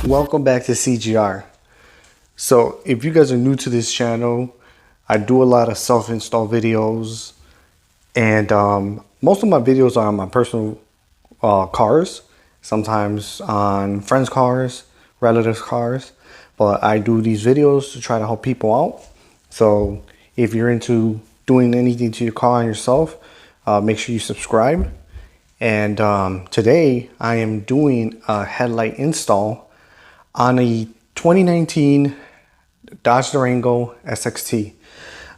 Welcome back to CGR. So if you guys are new to this channel, I do a lot of self-install videos, and most of my videos are on my personal cars, sometimes on friends' cars, relatives' cars, but I do these videos to try to help people out. So if you're into doing anything to your car and yourself, make sure you subscribe. And today I am doing a headlight install on a 2019 Dodge Durango SXT.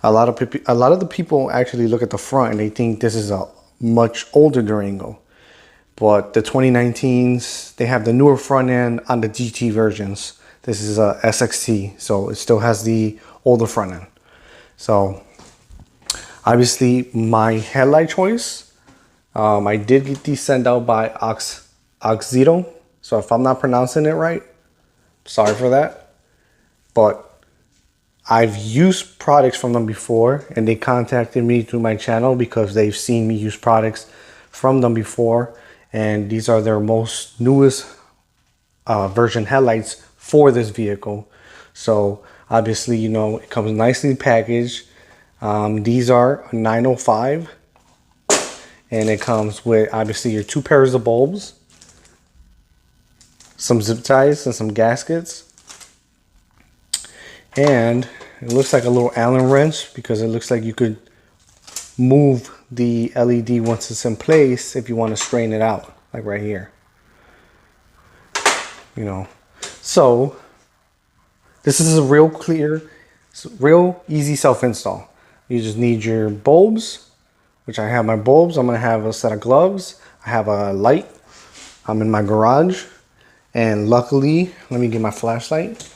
A lot of the people actually look at the front and they think this is a much older Durango, but the 2019s, they have the newer front end on the GT versions. This is a SXT, so it still has the older front end. So obviously my headlight choice, I did get these sent out by Oxito. So if I'm not pronouncing it right, sorry for that, but I've used products from them before, and they contacted me through my channel because they've seen me use products from them before, and these are their most newest version headlights for this vehicle. So obviously, you know, it comes nicely packaged. These are a 905, and it comes with obviously your 2 pairs of bulbs, some zip ties and some gaskets, and it looks like a little Allen wrench because it looks like you could move the LED once it's in place if you want to strain it out, like right here, you know. So this is a real clear, real easy self-install. You just need your bulbs, which I have my bulbs. I'm gonna have a set of gloves. I have a light. I'm in my garage. And luckily, let me get my flashlight.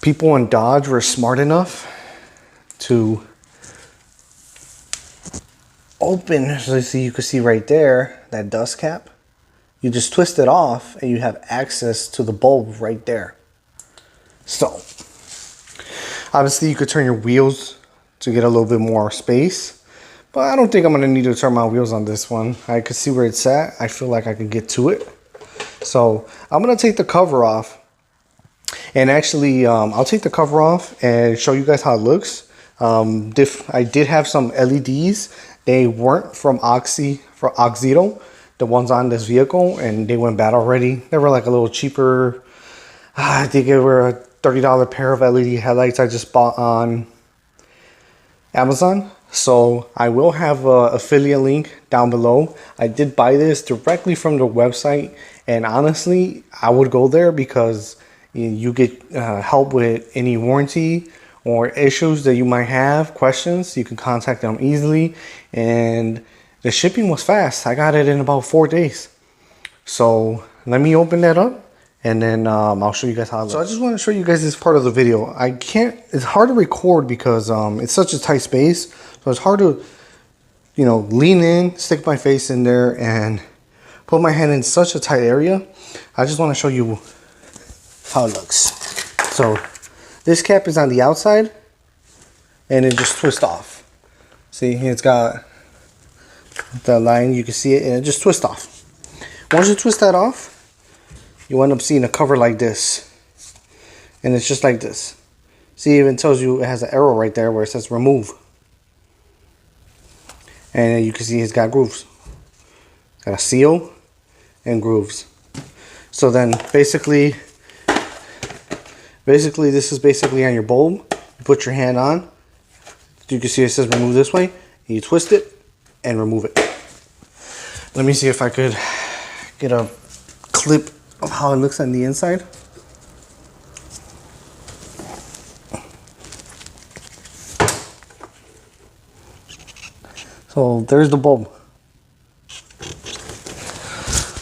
People in Dodge were smart enough to open, so you can see right there, that dust cap. You just twist it off and you have access to the bulb right there. So, obviously you could turn your wheels to get a little bit more space, but I don't think I'm gonna need to turn my wheels on this one. I could see where it's at. I feel like I can get to it. So I'm gonna take the cover off, and actually I'll take the cover off and show you guys how it looks. I did have some LEDs. They weren't from Oxito, the ones on this vehicle, and they went bad already. They were like a little cheaper. I think they were a $30 pair of LED headlights I just bought on Amazon. So I will have an affiliate link down below. I did buy this directly from the website, and honestly, I would go there because you get help with any warranty or issues that you might have, questions. You can contact them easily, and the shipping was fast. I got it in about 4 days. So let me open that up, and then I'll show you guys how it looks. So I just want to show you guys this part of the video. It's hard to record because it's such a tight space. So it's hard to, you know, lean in, stick my face in there, and put my hand in such a tight area. I just want to show you how it looks. So this cap is on the outside, and it just twists off. See, it's got the line, you can see it, and it just twists off. Once you twist that off, you end up seeing a cover like this, and it's just like this. See, it even tells you it has an arrow right there where it says remove. And you can see it's got grooves. It's got a seal and grooves. So then basically this is basically on your bulb. You put your hand on. You can see it says remove this way. You twist it and remove it. Let me see if I could get a clip of how it looks on the inside. So there's the bulb.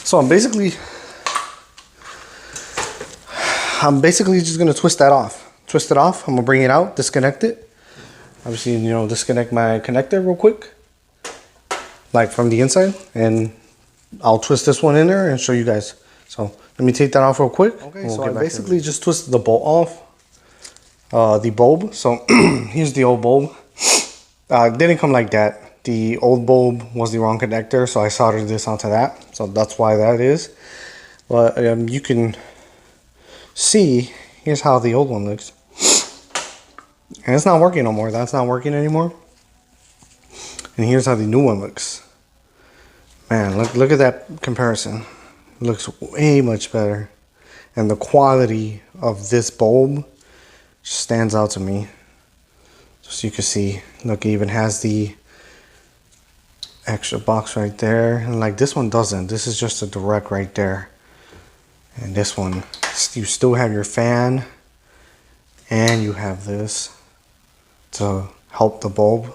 So I'm basically just gonna twist that off. Twist it off. I'm gonna bring it out, disconnect it. Obviously, you know, disconnect my connector real quick, like from the inside, and I'll twist this one in there and show you guys. So let me take that off real quick. Okay, so I basically just twisted the bolt off, the bulb. So here's the old bulb. It didn't come like that. The old bulb was the wrong connector, so I soldered this onto that. So that's why that is. But you can see, here's how the old one looks. And it's not working no more. That's not working anymore. And here's how the new one looks. Man, look at that comparison. It looks way much better. And the quality of this bulb stands out to me. Just so you can see, look, it even has the extra box right there. And like this one doesn't. This is just a direct right there. And this one, you still have your fan. And you have this to help the bulb.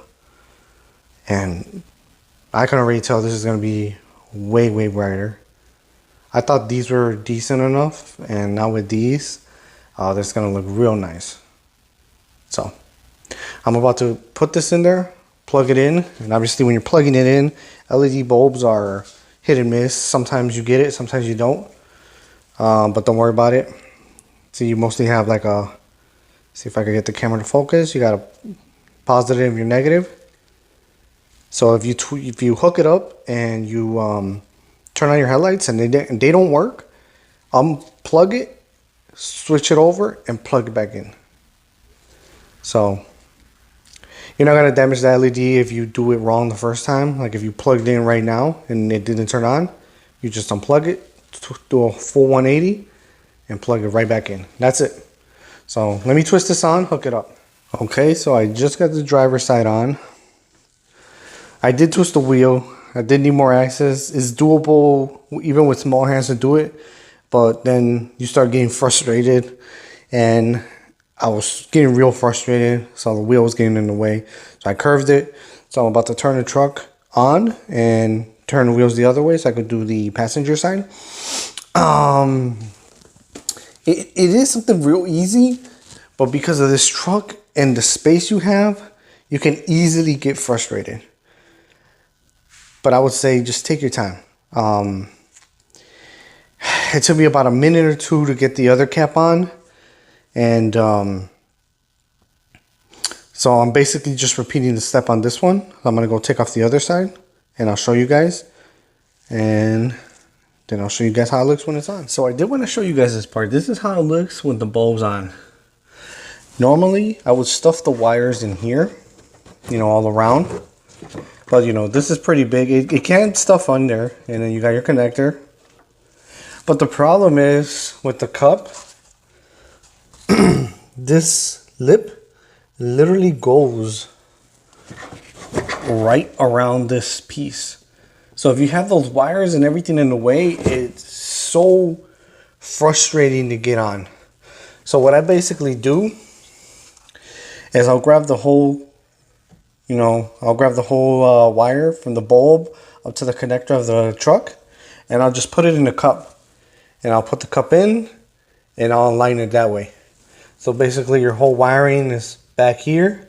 And I can already tell this is going to be way, way brighter. I thought these were decent enough, and now with these, this is going to look real nice. So, I'm about to put this in there, plug it in, and obviously when you're plugging it in, LED bulbs are hit and miss. Sometimes you get it, sometimes you don't, but don't worry about it. So you mostly have like a, see if I can get the camera to focus, you got a positive and your negative. So if you hook it up and you turn on your headlights and they don't work, unplug it, switch it over, and plug it back in. So you're not gonna damage the LED if you do it wrong the first time. Like if you plugged it in right now and it didn't turn on, you just unplug it, do a full 180, and plug it right back in. That's it. So let me twist this on, hook it up. Okay, so I just got the driver's side on. I did twist the wheel. I did need more access. It's doable even with small hands to do it, but then you start getting frustrated, and I was getting real frustrated, so the wheel was getting in the way. So I curved it. So I'm about to turn the truck on and turn the wheels the other way so I could do the passenger side. It is something real easy, but because of this truck and the space you have, you can easily get frustrated. But I would say just take your time. It took me about a minute or two to get the other cap on. And so I'm basically just repeating the step on this one. I'm going to go take off the other side and I'll show you guys. And then I'll show you guys how it looks when it's on. So I did want to show you guys this part. This is how it looks when the bulb's on. Normally, I would stuff the wires in here, you know, all around. But, you know, this is pretty big. It can't stuff under. And then you got your connector. But the problem is with the cup, this lip literally goes right around this piece. So if you have those wires and everything in the way, it's so frustrating to get on. So what I basically do is I'll grab the whole, wire from the bulb up to the connector of the truck, and I'll just put it in a cup. And I'll put the cup in and I'll align it that way. So basically your whole wiring is back here,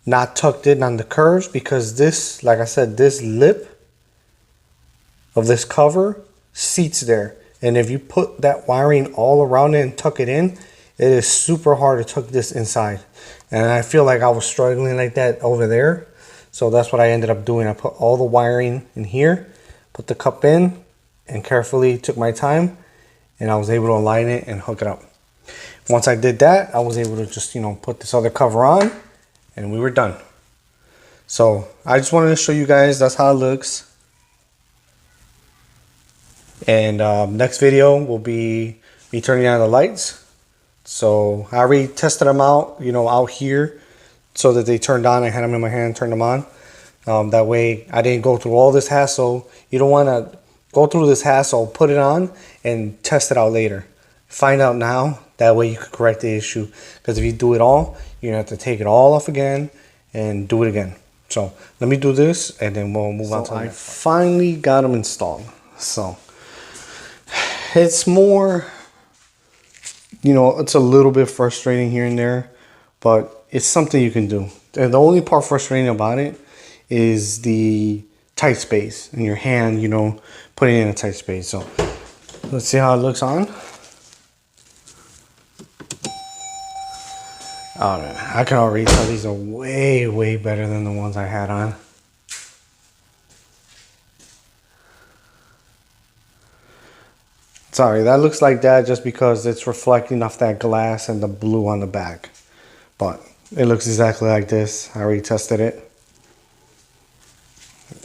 not tucked in on the curves, because this, like I said, this lip of this cover seats there. And if you put that wiring all around it and tuck it in, it is super hard to tuck this inside. And I feel like I was struggling like that over there. So that's what I ended up doing. I put all the wiring in here, put the cup in, and carefully took my time, and I was able to align it and hook it up. Once I did that, I was able to just, put this other cover on, and we were done. So I just wanted to show you guys that's how it looks. And next video will be me turning on the lights. So I already tested them out, out here, so that they turned on. I had them in my hand, turned them on. That way I didn't go through all this hassle. You don't want to go through this hassle, put it on, and test it out later. Find out now, that way you can correct the issue. Because if you do it all, you're going to have to take it all off again and do it again. So let me do this, and then we'll move on to the next part. I finally got them installed. So it's more, it's a little bit frustrating here and there, but it's something you can do. And the only part frustrating about it is the tight space in your hand, putting it in a tight space. So Let's see how it looks on. Oh man, I can already tell these are way, way better than the ones I had on. Sorry, that looks like that just because it's reflecting off that glass and the blue on the back. But it looks exactly like this. I already tested it.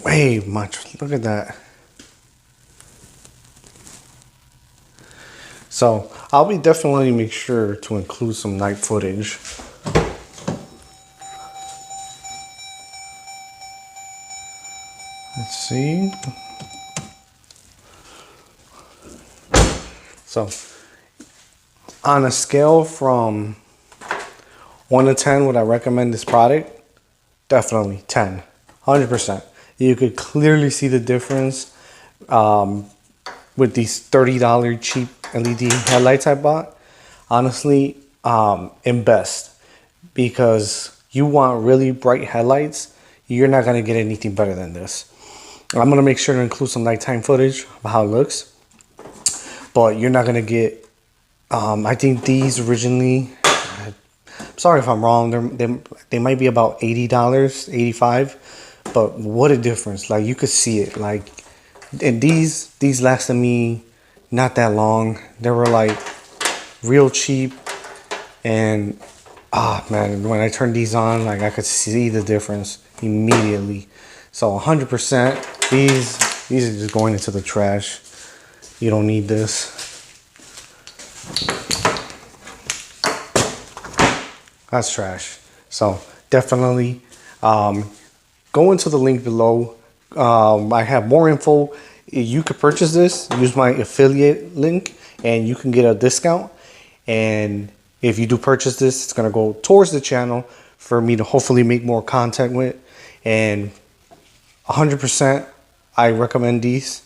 Way much. Look at that. So I'll be definitely make sure to include some night footage. Let's see. So on a scale from 1 to 10, would I recommend this product? Definitely 10, 100%. You could clearly see the difference with these $30 cheap LED headlights I bought. Honestly, in best, because you want really bright headlights, you're not gonna get anything better than this. I'm gonna make sure to include some nighttime footage of how it looks, but you're not gonna get. I think these originally. Sorry if I'm wrong. They might be about $80, $85, but what a difference! Like you could see it. Like, and these lasted me not that long. They were like real cheap, and man, when I turned these on, like I could see the difference immediately. So 100%, these are just going into the trash. You don't need this. That's trash. So definitely go into the link below. I have more info. You could purchase this, use my affiliate link, and you can get a discount. And if you do purchase this, it's gonna go towards the channel for me to hopefully make more content with. And 100%, I recommend these.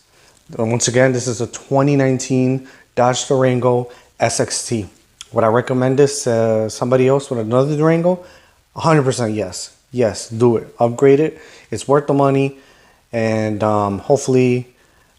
And once again, this is a 2019 Dodge Durango SXT. Would I recommend this to somebody else with another Durango? 100% yes. Yes, do it. Upgrade it. It's worth the money. And hopefully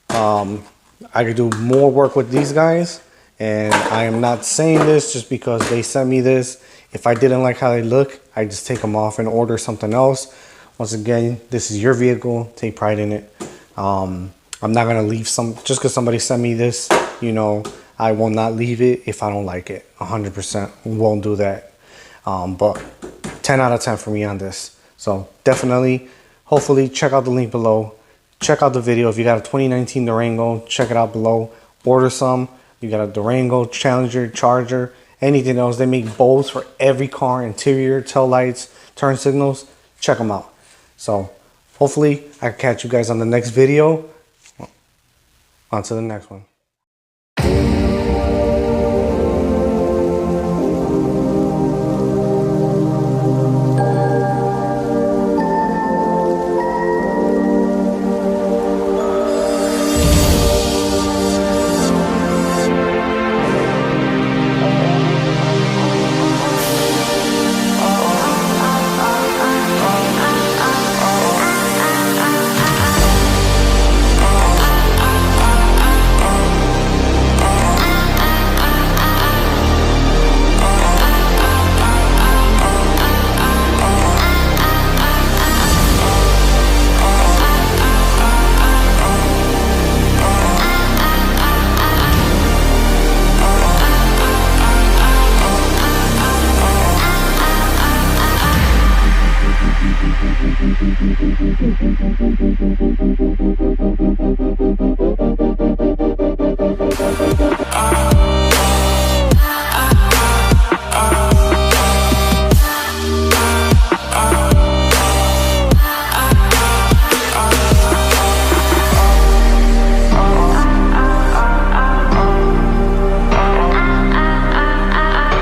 I could do more work with these guys. And I am not saying this just because they sent me this. If I didn't like how they look, I just take them off and order something else. Once again, this is your vehicle. Take pride in it. I'm not going to leave just because somebody sent me this, you know, I will not leave it if I don't like it. 100% won't do that. But 10 out of 10 for me on this. So definitely, hopefully check out the link below. Check out the video. If you got a 2019 Durango, check it out below. Order some. You got a Durango, Challenger, Charger, anything else. They make bulbs for every car, interior, tail lights, turn signals. Check them out. So hopefully I can catch you guys on the next video. On to the next one.